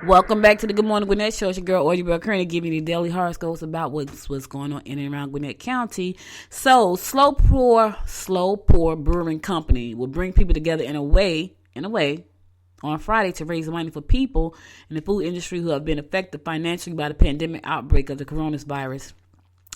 Welcome back to the Good Morning Gwinnett Show. It's your girl, Audrey Bell Kearney, giving you the daily horoscopes about what's going on in and around Gwinnett County. So, Slow Pour Brewing Company will bring people together in a way, on Friday to raise money for people in the food industry who have been affected financially by the pandemic outbreak of the coronavirus,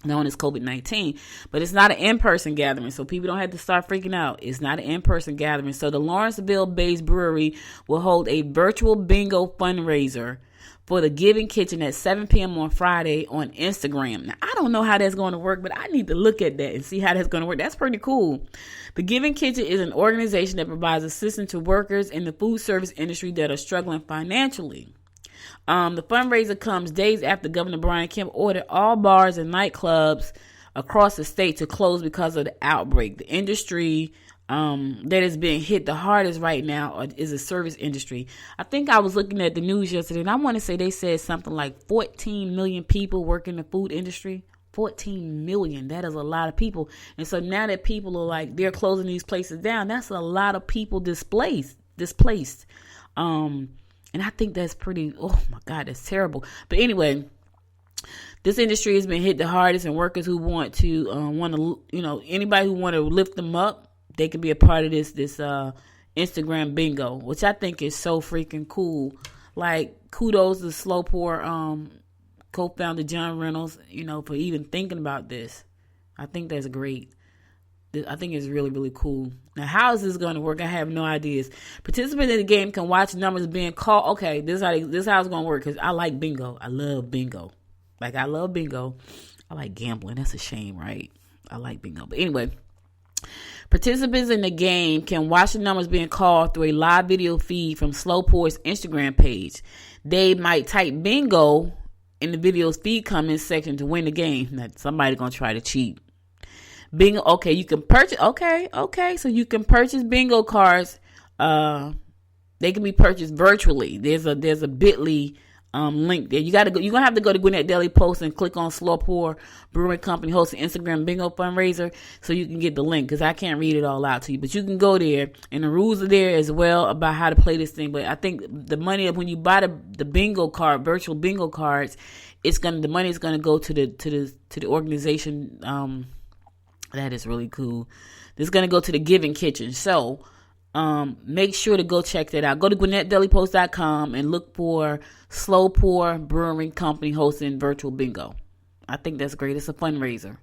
known as COVID-19. But it's not an in-person gathering, so people don't have to start freaking out. It's not an in-person gathering. So the Lawrenceville-based brewery will hold a virtual bingo fundraiser for the Giving Kitchen at 7 p.m. on Friday on Instagram. Now, I don't know how that's going to work, but I need to look at that and see how that's going to work. That's pretty cool. The Giving Kitchen is an organization that provides assistance to workers in the food service industry that are struggling financially. The fundraiser comes days after Governor Brian Kemp ordered all bars and nightclubs across the state to close because of the outbreak. The industry that is being hit the hardest right now is the service industry. I think I was looking at the news yesterday, and I want to say they said something like 14 million people work in the food industry. 14 million. That is a lot of people. And so now that people are like, they're closing these places down, that's a lot of people displaced. And I think that's pretty, oh my God, that's terrible. But anyway, this industry has been hit the hardest, and workers who want to, anybody who want to lift them up, they can be a part of this Instagram bingo, which I think is so freaking cool. Like, kudos to Slow Pour co-founder John Reynolds, for even thinking about this. I think that's great. I think it's really, really cool. Now, how is this going to work? I have no ideas. Participants in the game can watch numbers being called. Okay, this is how it's going to work, because I like bingo. I love bingo. I love bingo. I like gambling. That's a shame, right? I like bingo. But anyway, participants in the game can watch the numbers being called through a live video feed from Slow Pour's Instagram page. They might type bingo in the video's feed comments section to win the game. Now, somebody's going to try to cheat. Bingo, okay, you can purchase, okay, so you can purchase bingo cards. They can be purchased virtually. There's a bit.ly link there. You're gonna have to go to Gwinnett Daily Post and click on Slow Pour Brewing Company hosting Instagram bingo fundraiser so you can get the link, because I can't read it all out to you. But you can go there, and the rules are there as well about how to play this thing. But I think the money of when you buy the bingo card, virtual bingo cards, the money is gonna go to the organization. That is really cool. This is going to go to the Giving Kitchen. So make sure to go check that out. Go to GwinnettDailyPost.com and look for Slow Pour Brewing Company hosting virtual bingo. I think that's great. It's a fundraiser.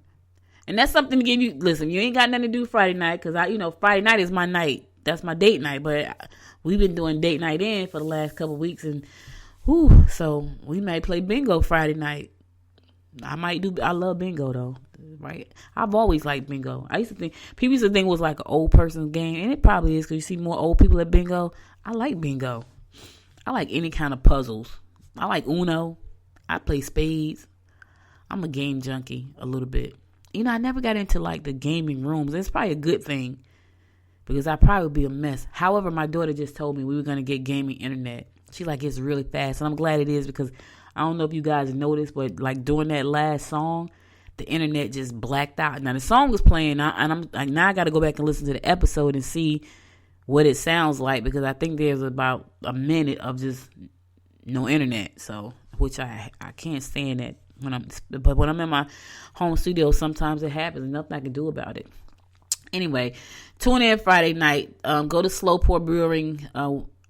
And that's something to give you. Listen, you ain't got nothing to do Friday night, because Friday night is my night. That's my date night. But we've been doing date night in for the last couple of weeks. And so we might play bingo Friday night. I love bingo though, right? I've always liked bingo. People used to think it was like an old person's game, and it probably is, because you see more old people at bingo. I like bingo. I like any kind of puzzles. I like Uno. I play spades. I'm a game junkie a little bit. I never got into like the gaming rooms. It's probably a good thing, because I'd probably be a mess. However, my daughter just told me we were going to get gaming internet. She it's really fast, and I'm glad it is, because I don't know if you guys noticed, but like during that last song, the internet just blacked out. Now the song was playing, and now I got to go back and listen to the episode and see what it sounds like, because I think there's about a minute of just no internet. So, which I can't stand that but when I'm in my home studio, sometimes it happens, and nothing I can do about it. Anyway, tune in Friday night. Go to Slow Pour Brewing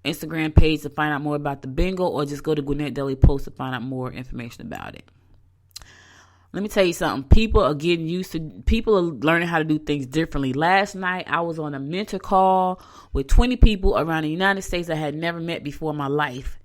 Instagram page to find out more about the bingo, or just go to Gwinnett Daily Post to find out more information about it. Let me tell you something. People are learning how to do things differently. Last night, I was on a mentor call with 20 people around the United States I had never met before in my life.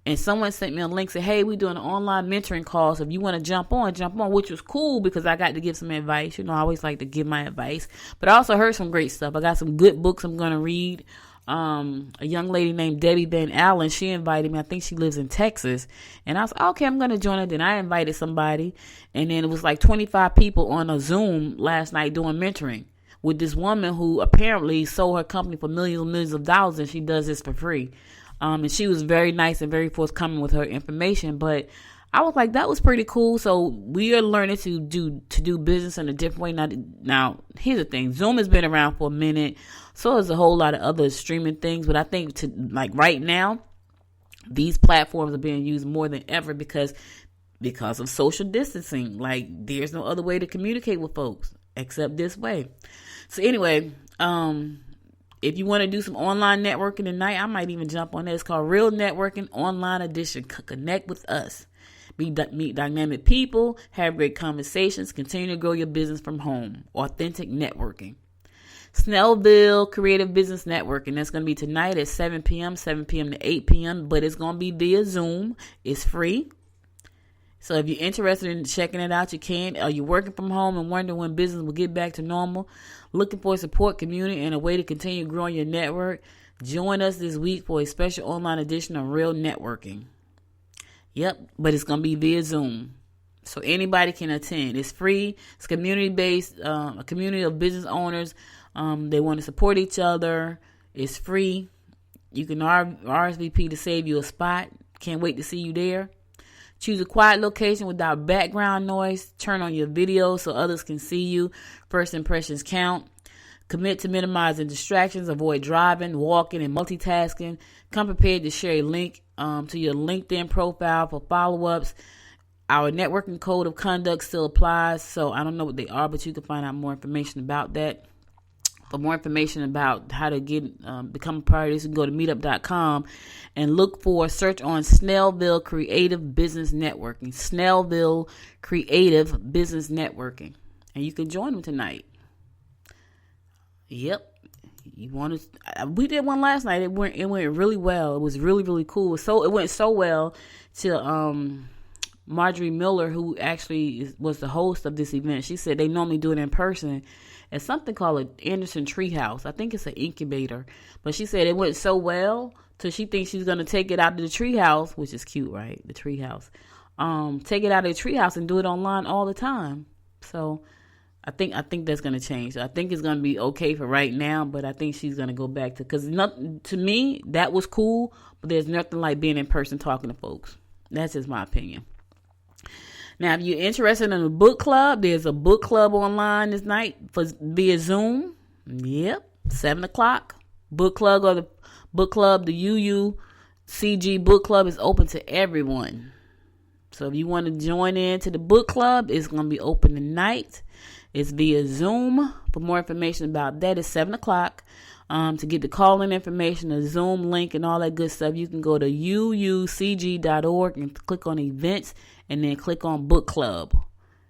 And someone sent me a link, said, hey, we're doing an online mentoring call, so if you want to jump on, which was cool, because I got to give some advice. I always like to give my advice. But I also heard some great stuff. I got some good books I'm going to read. A young lady named Debbie Van Allen, she invited me. I think she lives in Texas. And I was like, okay, I'm going to join her. Then I invited somebody. And then it was like 25 people on a Zoom last night doing mentoring with this woman who apparently sold her company for millions and millions of dollars, and she does this for free. And she was very nice and very forthcoming with her information. But I was like, that was pretty cool. So we are learning to do business in a different way. Now, here's the thing. Zoom has been around for a minute. So there's a whole lot of other streaming things. But I think right now, These platforms are being used more than ever because of social distancing. Like, there's no other way to communicate with folks except this way. So anyway, if you want to do some online networking tonight, I might even jump on that. It's called Real Networking Online Edition. Connect with us. Meet dynamic people, have great conversations, continue to grow your business from home. Authentic networking. Snellville Creative Business Networking. That's going to be tonight at 7 p.m. to 8 p.m. But it's going to be via Zoom. It's free. So if you're interested in checking it out, you can. Are you working from home and wondering when business will get back to normal? Looking for a support community and a way to continue growing your network? Join us this week for a special online edition of Real Networking. Yep, but it's going to be via Zoom. So anybody can attend. It's free. It's community-based, a community of business owners. They want to support each other. It's free. You can RSVP to save you a spot. Can't wait to see you there. Choose a quiet location without background noise. Turn on your video so others can see you. First impressions count. Commit to minimizing distractions. Avoid driving, walking, and multitasking. Come prepared to share a link to your LinkedIn profile for follow-ups. Our networking code of conduct still applies, so I don't know what they are, but you can find out more information about that. For more information about how to become a part of this, you can go to meetup.com and search on Snellville Creative Business Networking. Snellville Creative Business Networking. And you can join them tonight. Yep. We did one last night. It went really well. It was really, really cool. It went so well to Marjorie Miller, who actually was the host of this event. She said they normally do it in person at something called an Anderson Treehouse. I think it's an incubator. But she said it went so well, so she thinks she's going to take it out to the treehouse, which is cute, right? The treehouse. Take it out of the treehouse and do it online all the time. So I think that's going to change. I think it's going to be okay for right now, but I think she's going to go back because to me, that was cool, but there's nothing like being in person talking to folks. That's just my opinion. Now, if you're interested in a book club, there's a book club online this night via Zoom. Yep, 7 o'clock. Book club the UUCG book club is open to everyone. So if you want to join in to the book club, it's going to be open tonight. It's via Zoom. For more information about that, it's 7 o'clock. To get the call-in information, the Zoom link, and all that good stuff, you can go to uucg.org and click on events, and then click on book club.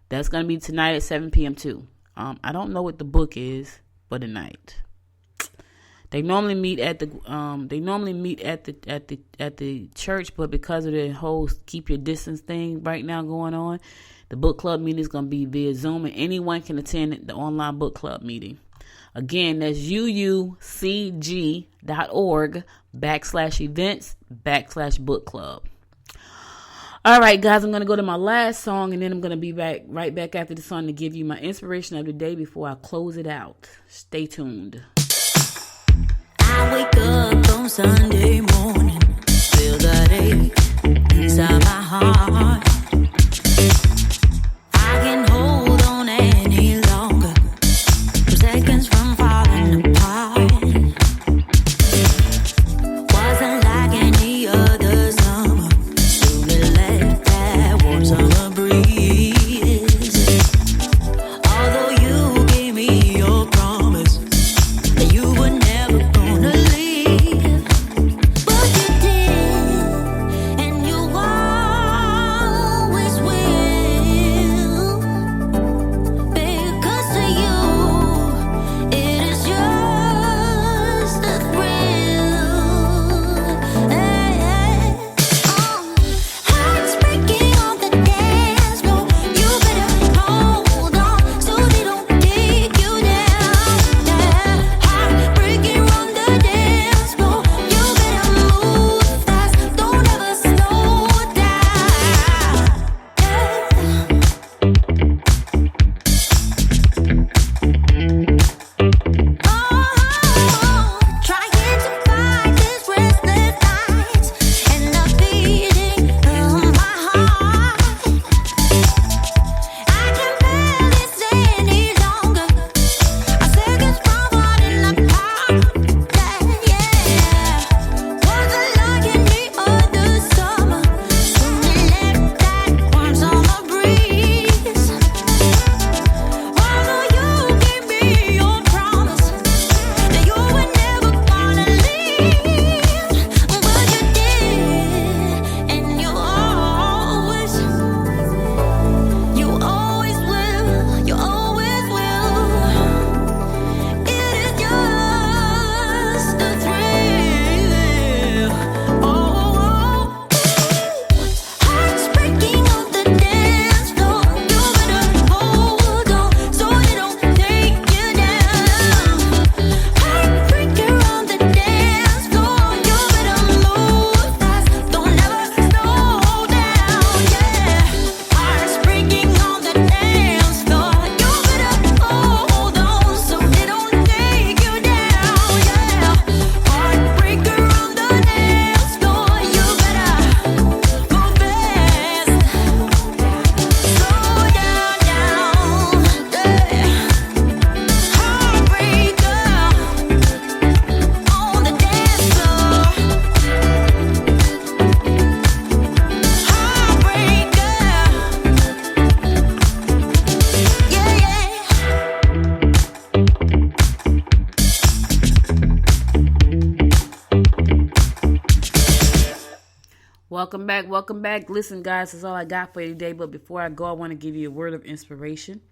That's going to be tonight at 7 p.m. too. I don't know what the book is for tonight. They normally meet at the church, but because of the whole keep your distance thing right now going on, the book club meeting is going to be via Zoom, and anyone can attend the online book club meeting. Again, that's uucg.org/events/book club. All right, guys, I'm going to go to my last song, and then I'm going to be right back after the song to give you my inspiration of the day before I close it out. Stay tuned. I wake up on Sunday morning, feel that ache inside my heart. I can hold on any longer, seconds from falling apart. Wasn't like any other summer, soon it left that warm summer breeze. Although you gave me your promise that you were never gonna leave, but you did, and you walked Welcome back. Listen, guys, that's all I got for you today. But before I go, I want to give you a word of inspiration.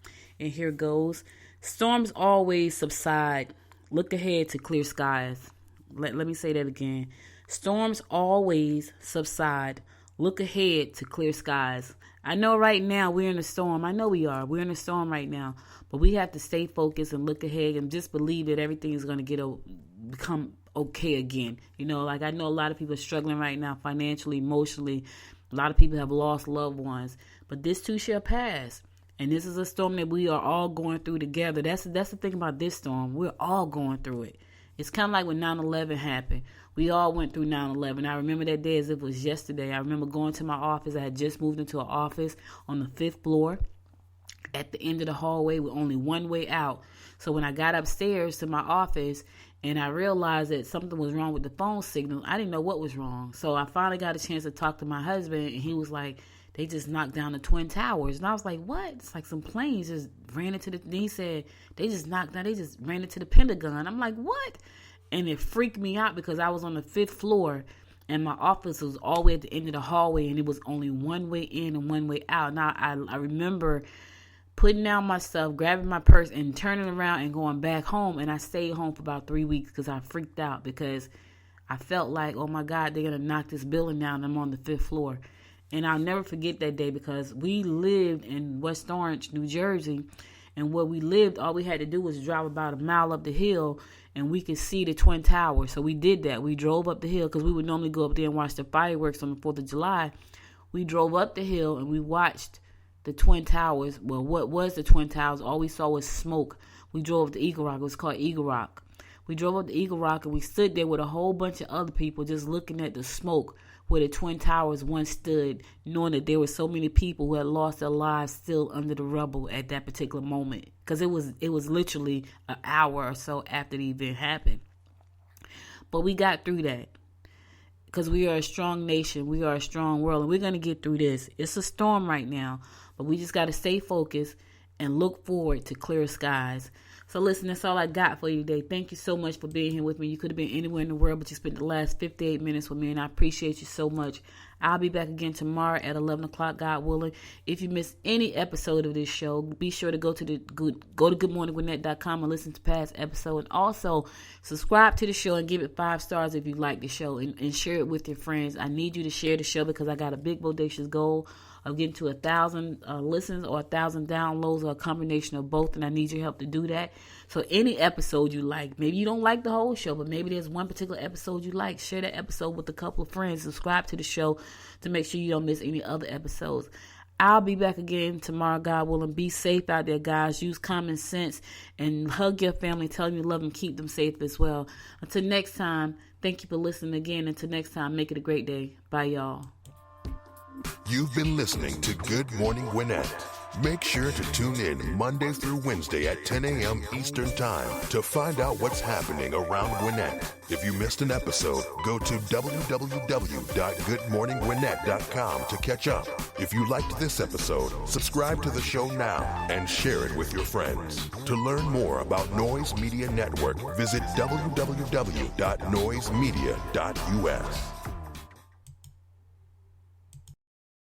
And here goes. Storms always subside. Look ahead to clear skies. Let me say that again. Storms always subside. Look ahead to clear skies. I know right now we're in a storm. I know we are. We're in a storm right now. But we have to stay focused and look ahead and just believe that everything is going to become okay again. You know, like I know a lot of people are struggling right now financially, emotionally. A lot of people have lost loved ones. But this too shall pass. And this is a storm that we are all going through together. That's the thing about this storm. We're all going through it. It's kind of like when 9/11 happened. We all went through 9/11. I remember that day as if it was yesterday. I remember going to my office. I had just moved into an office on the 5th floor at the end of the hallway with only one way out. So when I got upstairs to my office and I realized that something was wrong with the phone signal, I didn't know what was wrong. So I finally got a chance to talk to my husband, and he was like, they just knocked down the Twin Towers. And I was like, what? It's like some planes just ran into the, he said, they just ran into the Pentagon. I'm like, what? And it freaked me out because I was on the 5th floor and my office was all the way at the end of the hallway, and it was only one way in and one way out. Now, I remember putting down my stuff, grabbing my purse, and turning around and going back home. And I stayed home for about 3 weeks because I freaked out because I felt like, oh my God, they're going to knock this building down. I'm on the 5th floor. And I'll never forget that day because we lived in West Orange, New Jersey. And where we lived, all we had to do was drive about a mile up the hill and we could see the Twin Towers. So we did that. We drove up the hill because we would normally go up there and watch the fireworks on the 4th of July. We drove up the hill and we watched the Twin Towers. Well, what was the Twin Towers? All we saw was smoke. We drove up to Eagle Rock. It was called Eagle Rock. We drove up to Eagle Rock and we stood there with a whole bunch of other people just looking at the smoke where the Twin Towers once stood, knowing that there were so many people who had lost their lives still under the rubble at that particular moment. Because it was literally an hour or so after the event happened. But we got through that. Because we are a strong nation. We are a strong world. And we're going to get through this. It's a storm right now. But we just got to stay focused and look forward to clear skies. So listen, that's all I got for you today. Thank you so much for being here with me. You could have been anywhere in the world, but you spent the last 58 minutes with me, and I appreciate you so much. I'll be back again tomorrow at 11 o'clock, God willing. If you missed any episode of this show, be sure to go to goodmorninggwinnett.com and listen to past episodes. And also, subscribe to the show and give it 5 stars if you like the show, and share it with your friends. I need you to share the show because I got a big, bodacious goal of getting to 1,000 listens or 1,000 downloads or a combination of both, and I need your help to do that. So any episode you like, maybe you don't like the whole show, but maybe there's one particular episode you like, share that episode with a couple of friends. Subscribe to the show to make sure you don't miss any other episodes. I'll be back again tomorrow, God willing. Be safe out there, guys. Use common sense and hug your family. Tell them you love them. Keep them safe as well. Until next time, thank you for listening again. Until next time, make it a great day. Bye, y'all. You've been listening to Good Morning Gwinnett. Make sure to tune in Monday through Wednesday at 10 a.m. Eastern Time to find out what's happening around Gwinnett. If you missed an episode, go to www.goodmorninggwinnett.com to catch up. If you liked this episode, subscribe to the show now and share it with your friends. To learn more about Noise Media Network, visit www.noisemedia.us.